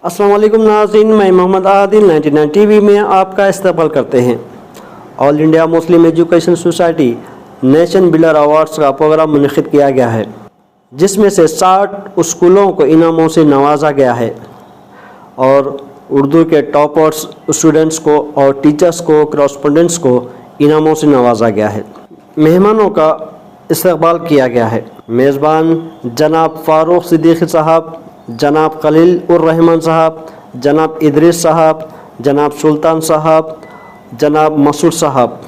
अस्सलाम वालेकुम नाज़रीन, मैं मोहम्मद आदिल 99 टीवी में आपका इस्तकबाल करते हैं। All India Muslim education society nation builder awards का प्रोग्राम मुनक़िद किया गया है, जिसमें से 60 स्कूलों को इनामों से नवाजा गया है और उर्दू के टॉपर्स स्टूडेंट्स को और टीचर्स को, करस्पॉन्डेंट्स को इनामों से नवाजा गया है। मेहमानों का इस्तकबाल किया गया है। मेज़बान जनाब फ़ारूक सिद्दीकी साहब, जनाब खलील उर रहमान साहब, जनाब इदरीस साहब, जनाब सुल्तान साहब, जनाब मसूद साहब,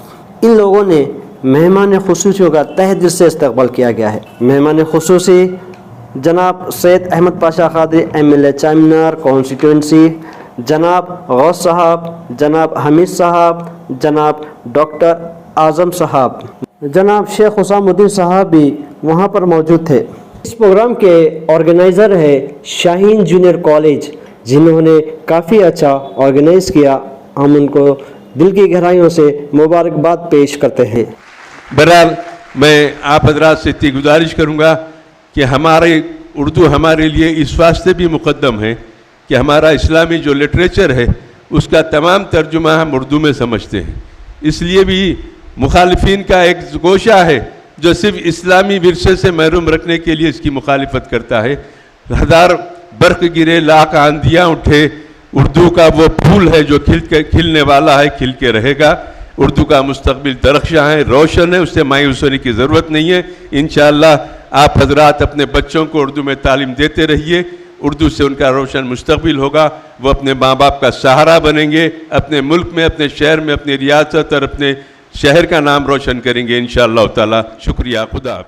इन लोगों ने मेहमान खुसूसी का तहे दिल से इस्तकबाल किया गया है। मेहमान खुसूसी जनाब सैयद अहमद पाशा क़ादरी MLA चारमीनार कॉन्स्टिट्यूंसी, जनाब गौस साहब, जनाब हमीद साहब, जनाब डॉक्टर आज़म साहब, जनाब शेख हुसामुद्दीन साहब भी वहाँ पर मौजूद थे। इस प्रोग्राम के ऑर्गेनाइज़र है शाहीन जूनियर कॉलेज, जिन्होंने काफ़ी अच्छा ऑर्गेनाइज़ किया। हम उनको दिल की गहराइयों से मुबारकबाद पेश करते हैं। बहरहाल मैं आप हजरात से इतनी गुजारिश करूँगा कि हमारे उर्दू हमारे लिए इस वास्ते भी मुक़द्दम है कि हमारा इस्लामी जो लिटरेचर है उसका तमाम तर्जुमा हम उर्दू में समझते हैं। इसलिए भी मुखालिफिन का एक गोशा है जो सिर्फ इस्लामी विरसे से महरूम रखने के लिए इसकी मुखालिफत करता है। हज़ार बर्क़ गिरे, लाख आंधियाँ उठे, उर्दू का वो फूल है जो खिलने वाला है, खिल के रहेगा। उर्दू का मुस्तक़बिल दरख्शां है, रोशन है, उससे मायूस होने की ज़रूरत नहीं है। इंशाअल्लाह आप हज़रात अपने बच्चों को उर्दू में तालीम देते रहिए, उर्दू से उनका रोशन मुस्तक़बिल होगा। वो अपने माँ बाप का सहारा बनेंगे, अपने मुल्क में, अपने शहर में, अपनी रियासत और अपने शहर का नाम रोशन करेंगे इंशाअल्लाह ताला। शुक्रिया, खुदा।